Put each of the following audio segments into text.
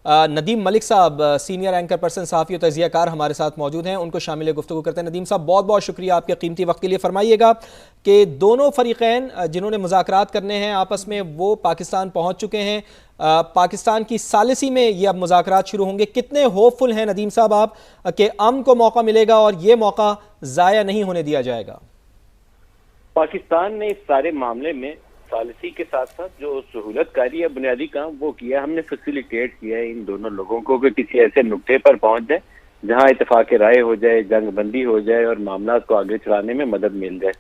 नदीम मलिक साहब, senior anchor person, सहाफ़ी और तज़ियाकार हमारे साथ मौजूद हैं, उनको शामिल गुफ्तगू करते हैं। नदीम साहब, बहुत बहुत शुक्रिया आपके कीमती वक्त के लिए। फरमाइएगा कि दोनों फ़रीक़ैन जिन्होंने मुज़ाकरात करने हैं आपस में, वो पाकिस्तान पहुँच चुके हैं। पाकिस्तान की सालिसी में ये अब मुज़ाकरात शुरू होंगे। कितने होपफुल हैं नदीम साहब आप कि अमन को मौका मिलेगा और ये मौका ज़ाया नहीं होने दिया जाएगा? पाकिस्तान ने इस सारे मामले में पॉलिसी के साथ साथ जो सहूलतकारी है, बुनियादी काम वो किया। हमने फैसिलिटेट किया है इन दोनों लोगों को कि किसी ऐसे नुक्ते पर पहुंच जाए जहां इत्तेफाक राय हो जाए, जंग बंदी हो जाए और मामला को आगे चलाने में मदद मिल जाए।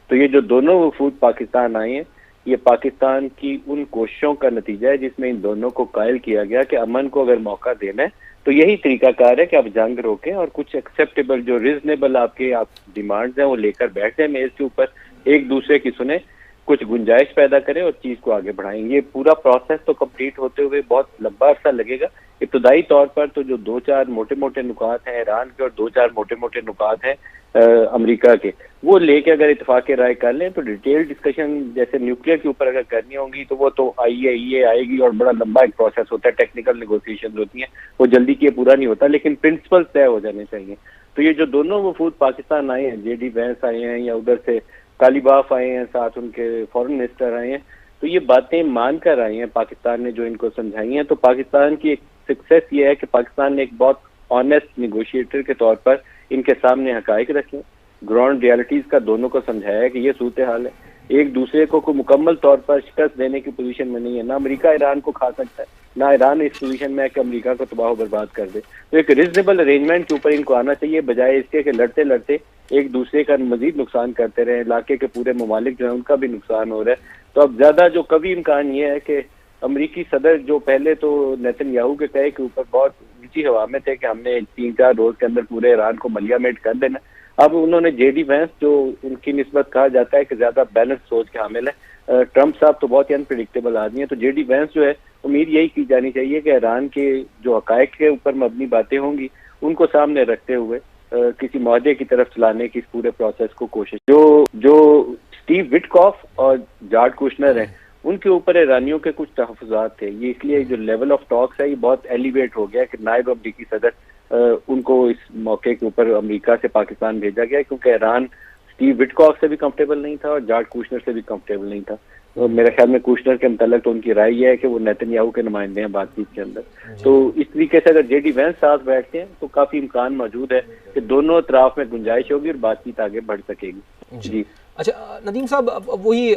तो ये जो दोनों वफूद पाकिस्तान आए हैं, ये पाकिस्तान की उन कोशिशों का नतीजा है जिसमें इन दोनों को कायल किया गया कि अमन को अगर मौका देना है तो यही तरीकाकार है कि आप जंग रोकें और कुछ एक्सेप्टेबल जो रिजनेबल आपके डिमांड्स हैं वो लेकर बैठ जाए मेज के ऊपर, एक दूसरे की सुने, कुछ गुंजाइश पैदा करें और चीज को आगे बढ़ाएं। ये पूरा प्रोसेस तो कंप्लीट होते हुए बहुत लंबा अरसा लगेगा। इब्तदाई तौर पर तो जो दो चार मोटे मोटे नुकात हैं ईरान के और दो चार मोटे मोटे नुकात हैं अमेरिका के, वो लेके अगर इत्तेफाक राय कर लें तो डिटेल डिस्कशन जैसे न्यूक्लियर के ऊपर अगर करनी होंगी तो वो तो IAEA आएगी और बड़ा लंबा एक प्रोसेस होता है, टेक्निकल नेगोशिएशन होती हैं, वो जल्दी किए पूरा नहीं होता, लेकिन प्रिंसिपल तय हो जाने चाहिए। तो ये जो दोनों वफूद पाकिस्तान आए हैं, JD वैंस आए हैं या उधर से कालीबाफ आए हैं, साथ उनके फॉरेन मिनिस्टर आए हैं, तो ये बातें मान कर आए हैं पाकिस्तान ने जो इनको समझाई हैं। तो पाकिस्तान की एक सक्सेस ये है कि पाकिस्तान ने एक बहुत ऑनेस्ट निगोशिएटर के तौर पर इनके सामने हकाइक रखे, ग्राउंड रियलिटीज का दोनों को समझाया है कि ये सूरत हाल है। एक दूसरे को मुकम्मल तौर पर शिकस्त देने की पोजीशन में नहीं है, ना अमेरिका ईरान को खा सकता है, ना ईरान इस पोजीशन में है कि अमेरिका को तबाह बर्बाद कर दे। तो एक रीजनेबल अरेंजमेंट के ऊपर इनको आना चाहिए, बजाय इसके कि लड़ते लड़ते एक दूसरे का मजीद नुकसान करते रहे। इलाके के पूरे ममालिक जो है उनका भी नुकसान हो रहा है। तो अब ज्यादा जो कभी इम्कान ये है कि अमरीकी सदर जो पहले तो नेतन्याहू के कहे के ऊपर बहुत ऊंची हवा में थे कि हमने 3-4 रोज के अंदर पूरे ईरान को मलियामेट कर देना, अब उन्होंने JD वैंस जो उनकी निस्बत कहा जाता है कि ज्यादा बैलेंस सोच के हामिल है, ट्रंप साहब तो बहुत ही अनप्रिडिक्टेबल आदमी है, तो JD वैंस जो है उम्मीद यही की जानी चाहिए कि ईरान के जो हकायक के ऊपर मबनी बातें होंगी उनको सामने रखते हुए किसी मुआहदे की तरफ चलाने की इस पूरे प्रोसेस को कोशिश। जो स्टीव विटकॉफ और जॉर्ज कुशनर हैं उनके ऊपर ईरानियों के कुछ तहफ़्फ़ुज़ात थे, ये इसलिए जो लेवल ऑफ टॉक्स है ये बहुत एलिवेट हो गया कि नायब अमरीकी सदर उनको इस मौके के ऊपर अमेरिका से पाकिस्तान भेजा गया क्योंकि ईरान स्टीव विटकॉफ से भी कंफर्टेबल नहीं था और जॉर्ज कुशनर से भी कंफर्टेबल नहीं था। तो मेरे ख्याल में कुशनर के मुताल्लिक तो उनकी राय यह है कि वो नेतन्याहू के नुमाइंदे हैं बातचीत के अंदर। तो इस तरीके से अगर JD वैंस साथ बैठते हैं तो काफी इम्कान मौजूद है कि दोनों तरफ में गुंजाइश होगी और बातचीत आगे बढ़ सकेगी। जी अच्छा नदीम साहब, वही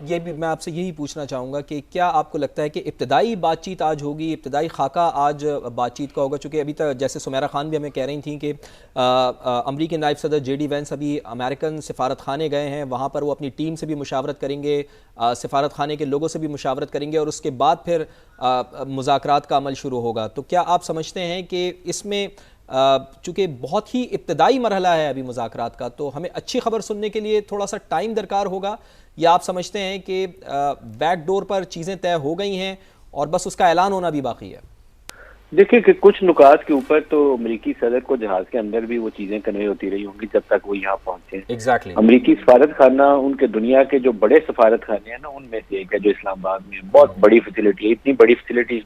ये भी मैं आपसे यही पूछना चाहूँगा कि क्या आपको लगता है कि इब्तदाई बातचीत आज होगी, इब्तदाई खाका आज बातचीत का होगा? चूँकि अभी तक जैसे सुमेरा खान भी हमें कह रही थी कि अमरीकी नायब सदर JD वैंस अभी अमेरिकन सफारत खाने गए हैं, वहाँ पर वो अपनी टीम से भी मुशावरत करेंगे, सफारत खाने के लोगों से भी मुशावरत करेंगे और उसके बाद फिर मुज़ाकरात का अमल शुरू होगा। तो क्या आप समझते हैं कि इसमें चूँकि बहुत ही इब्तदाई मरहला है अभी मुज़ाकरात का, तो हमें अच्छी खबर सुनने के लिए थोड़ा सा टाइम दरकार होगा, या आप समझते हैं कि बैक डोर पर चीज़ें तय हो गई हैं और बस उसका ऐलान होना भी बाकी है? देखिए कि कुछ नुकात के ऊपर तो अमरीकी सदर को जहाज के अंदर भी वो चीजें कन्वे होती रही होंगी जब तक वो यहाँ पहुंचे। Exactly. अमरीकी सफारत खाना उनके दुनिया के जो बड़े सफारत खाने हैं ना उनमें से एक है जो इस्लामाबाद में बहुत बड़ी फैसिलिटी है। इतनी बड़ी फैसिलिटी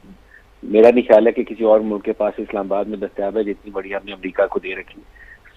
मेरा नहीं ख्याल है कि किसी और मुल्क के पास इस्लामाबाद में दस्तयाब है जितनी बड़ी हमने अमेरिका को दे रखी।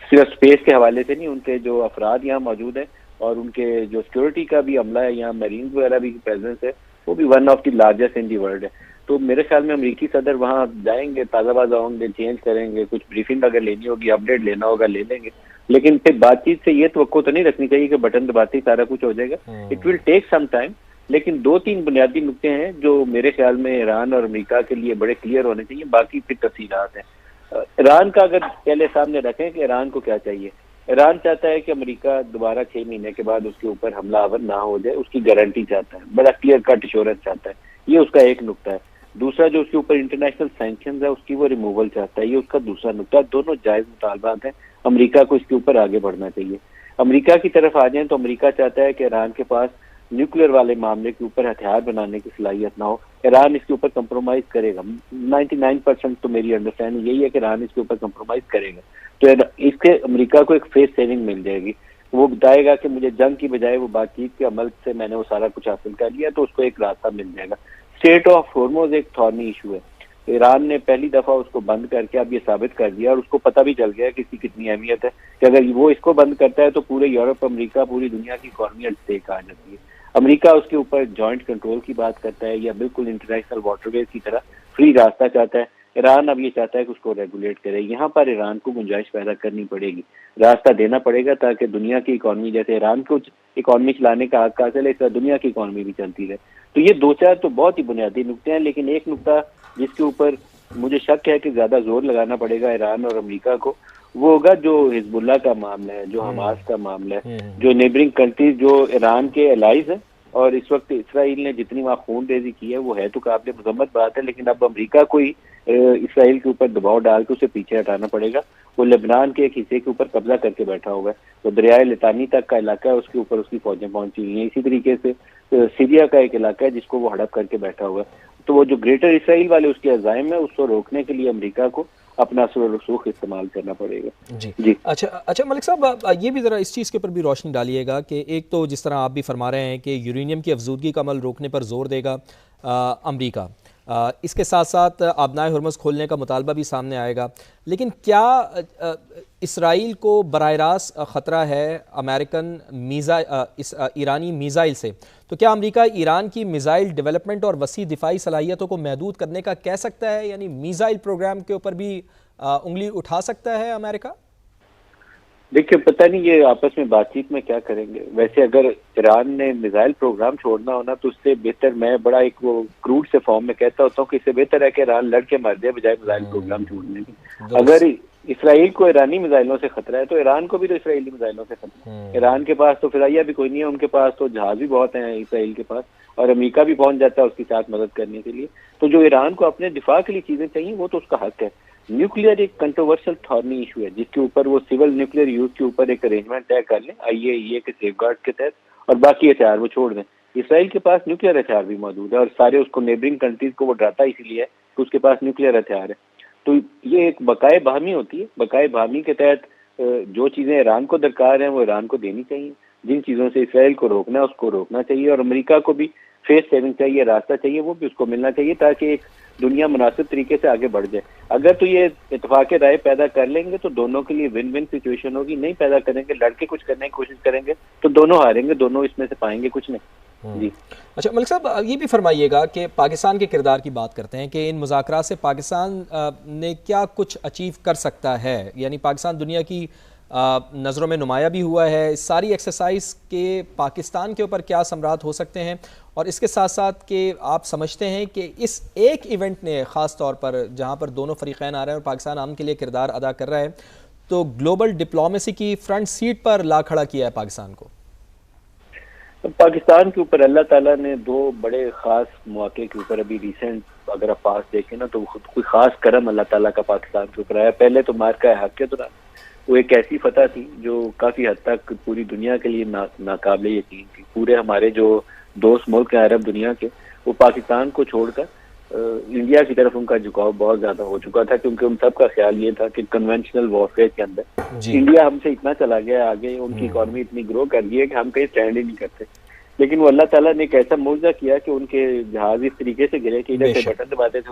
सिर्फ स्पेस के हवाले से नहीं, उनके जो अफराद यहाँ मौजूद है और उनके जो सिक्योरिटी का भी अमला है, यहाँ मरीन वगैरह भी प्रेजेंस है, वो भी one of the largest in the world है। तो मेरे ख्याल में अमरीकी सदर वहाँ जाएंगे, ताज़ा बाज़ा होंगे, चेंज करेंगे, कुछ ब्रीफिंग अगर लेनी होगी, अपडेट लेना होगा ले लेंगे, लेकिन फिर बातचीत से ये तवक्को तो नहीं रखनी चाहिए कि बटन दबाते ही सारा कुछ हो जाएगा। It will take some time. लेकिन 2-3 बुनियादी नुकते हैं जो मेरे ख्याल में ईरान और अमेरिका के लिए बड़े क्लियर होने चाहिए, बाकी फिर तफसीलात हैं। ईरान का अगर पहले सामने रखें कि ईरान को क्या चाहिए, ईरान चाहता है कि अमेरिका दोबारा 6 महीने के बाद उसके ऊपर हमलावर ना हो जाए, उसकी गारंटी चाहता है, बड़ा क्लियर कट एश्योरेंस चाहता है, ये उसका एक नुकता है। दूसरा जो उसके ऊपर इंटरनेशनल सैंक्शंस है उसकी वो रिमूवल चाहता है, ये उसका दूसरा नुकता है। दोनों जायज मुतालबात हैं, अमेरिका को इसके ऊपर आगे बढ़ना चाहिए। अमेरिका की तरफ आ जाए तो अमेरिका चाहता है कि ईरान के पास न्यूक्लियर वाले मामले के ऊपर हथियार बनाने की सलाहियत ना हो, ईरान इसके ऊपर कंप्रोमाइज करेगा। 99% तो मेरी अंडरस्टैंडिंग यही है कि ईरान इसके ऊपर कंप्रोमाइज करेगा, तो इसके अमेरिका को एक फेस सेविंग मिल जाएगी। वो बताएगा कि मुझे जंग की बजाय वो बातचीत के अमल से मैंने वो सारा कुछ हासिल कर लिया, तो उसको एक रास्ता मिल जाएगा। स्टेट ऑफ हॉर्मोज एक थॉर्नी इशू है, ईरान ने पहली दफा उसको बंद करके अब ये साबित कर दिया, और उसको पता भी चल गया कि इसकी कितनी अहमियत है कि अगर वो इसको बंद करता है तो पूरे यूरोप, अमेरिका, पूरी दुनिया की इकॉनमी एट स्टेक आ जाती है। अमेरिका उसके ऊपर जॉइंट कंट्रोल की बात करता है या बिल्कुल इंटरनेशनल वाटरवेज की तरह फ्री रास्ता चाहता है। ईरान अब ये चाहता है कि उसको रेगुलेट करे। यहाँ पर ईरान को गुंजाइश पैदा करनी पड़ेगी, रास्ता देना पड़ेगा, ताकि दुनिया की इकॉनमी, जैसे ईरान को इकॉनमी चलाने का हक हासिल है, इस तरह दुनिया की इकॉनमी भी चलती रहे। तो ये दो चार तो बहुत ही बुनियादी नुकते हैं, लेकिन एक नुकता जिसके ऊपर मुझे शक है कि ज्यादा जोर लगाना पड़ेगा ईरान और अमेरिका को, वो होगा जो हिजबुल्लाह का मामला है, जो हमास का मामला है, जो नेबरिंग कंट्रीज जो ईरान के एलाइज है। और इस वक्त इसराइल ने जितनी वहाँ खूनरेजी की है वो है तो काबिल मजम्मत बात है, लेकिन अब अमेरिका को ही इसराइल के ऊपर दबाव डाल के उसे पीछे हटाना पड़ेगा। वो लेबनान के एक हिस्से के ऊपर कब्जा करके बैठा हुआ है, तो दरियाए लितानी तक का इलाका है, उसके ऊपर उसकी फौजें पहुंची हुई हैं। इसी तरीके से सीरिया का एक इलाका है जिसको वो हड़प करके बैठा हुआ है। तो वो जो ग्रेटर इसराइल वाले उसके अज़ाइम है, उसको रोकने के लिए अमेरिका को अपना असर रसूख इस्तेमाल करना पड़ेगा। जी। अच्छा मलिक साहब, ये भी ज़रा इस चीज़ के ऊपर भी रोशनी डालिएगा कि एक तो जिस तरह आप भी फरमा रहे हैं कि यूरेनियम की अफजूदगी का अमल रोकने पर जोर देगा अमेरिका, इसके साथ साथ आबनाए हुर्मुज़ खोलने का मुतालबा भी सामने आएगा, लेकिन क्या इसराइल को बराह रास्त ख़तरा है ईरानी मीज़ाइल से? तो क्या अमेरिका ईरान की मिज़ाइल डेवलपमेंट और वसी दिफाई सलाहियतों को महदूद करने का कह सकता है, यानी मिज़ाइल प्रोग्राम के ऊपर भी उंगली उठा सकता है अमेरिका? देखिए, पता नहीं ये आपस में बातचीत में क्या करेंगे। वैसे अगर ईरान ने मिसाइल प्रोग्राम छोड़ना हो ना, तो उससे बेहतर, मैं बड़ा एक वो क्रूड से फॉर्म में कहता होता हूँ कि इससे बेहतर है कि ईरान लड़के मर जाए बजाय मिसाइल प्रोग्राम छोड़ने की। अगर इसराइल को ईरानी मिसाइलों से खतरा है तो ईरान को भी तो इसराइली मिसाइलों से खतरा है। ईरान के पास तो फिराइया भी कोई नहीं है, उनके पास तो जहाज भी बहुत हैं इसराइल के पास, और अमेरिका भी पहुंच जाता है उसके साथ मदद करने के लिए। तो जो ईरान को अपने दिफा के लिए चीजें चाहिए वो तो उसका हक है। न्यूक्लियर एक कंट्रोवर्शियल थॉर्नी इशू है जिसके ऊपर वो सिविल न्यूक्लियर यूज के ऊपर एक अरेंजमेंट तय कर लें IAEA के सेफगार्ड के तहत, और बाकी हथियार वो छोड़ दें। इसराइल के पास न्यूक्लियर हथियार भी मौजूद है, और सारे उसको नेबरिंग कंट्रीज को वो डराता इसीलिए है कि उसके पास न्यूक्लियर हथियार है। तो ये एक बकाए बहामी होती है। बकाए बहामी के तहत जो चीजें ईरान को दरकार हैं वो ईरान को देनी चाहिए, जिन चीजों से इसराइल को रोकना है उसको रोकना चाहिए, और अमेरिका को भी फेस सेविंग चाहिए, रास्ता चाहिए, वो भी उसको मिलना चाहिए, ताकि एक दुनिया मुनासिब तरीके से आगे बढ़ जाए। अगर तो ये इत्तेफाक राय पैदा कर लेंगे तो दोनों के लिए विन विन सिचुएशन होगी। नहीं पैदा करेंगे, लड़के कुछ करने की कोशिश करेंगे, तो दोनों हारेंगे, दोनों इसमें से पाएंगे कुछ नहीं। जी। अच्छा मलिक साहब, ये भी फरमाइएगा कि पाकिस्तान के किरदार की बात करते हैं कि इन मुज़ाकरात से पाकिस्तान ने क्या कुछ अचीव कर सकता है, यानी पाकिस्तान दुनिया की नज़रों में नुमाया भी हुआ है। इस सारी एक्सरसाइज के पाकिस्तान के ऊपर क्या समरात हो सकते हैं, और इसके साथ साथ कि आप समझते हैं कि इस एक इवेंट ने ख़ास तौर पर जहाँ पर दोनों फरीक़ैन आ रहे हैं और पाकिस्तान आम के लिए किरदार अदा कर रहा है, तो ग्लोबल डिप्लोमेसी की फ्रंट सीट पर ला खड़ा किया है पाकिस्तान को? पाकिस्तान के ऊपर अल्लाह ताला ने दो बड़े ख़ास मौके के ऊपर अभी रिसेंट अगर आप पास देखें ना, तो कोई ख़ास करम अल्लाह ताला का पाकिस्तान के ऊपर आया। पहले तो मार्का हक के दौरान वो एक ऐसी फतह थी जो काफ़ी हद तक पूरी दुनिया के लिए नाकाबिले यकीन थी। पूरे हमारे जो दोस्त मुल्क हैं अरब दुनिया के, वो पाकिस्तान को छोड़कर इंडिया की तरफ उनका झुकाव बहुत ज्यादा हो चुका था, क्योंकि उन सब का ख्याल ये था कि कन्वेंशनल वॉरफेयर के अंदर इंडिया हमसे इतना चला गया आगे, उनकी इकॉनमी इतनी ग्रो कर गई है कि हम कहीं स्टैंड ही नहीं करते। लेकिन वो अल्लाह ताला ने एक ऐसा मुआवजा किया कि उनके जहाज इस तरीके से गिरे कि इधर से बटन दबाते थे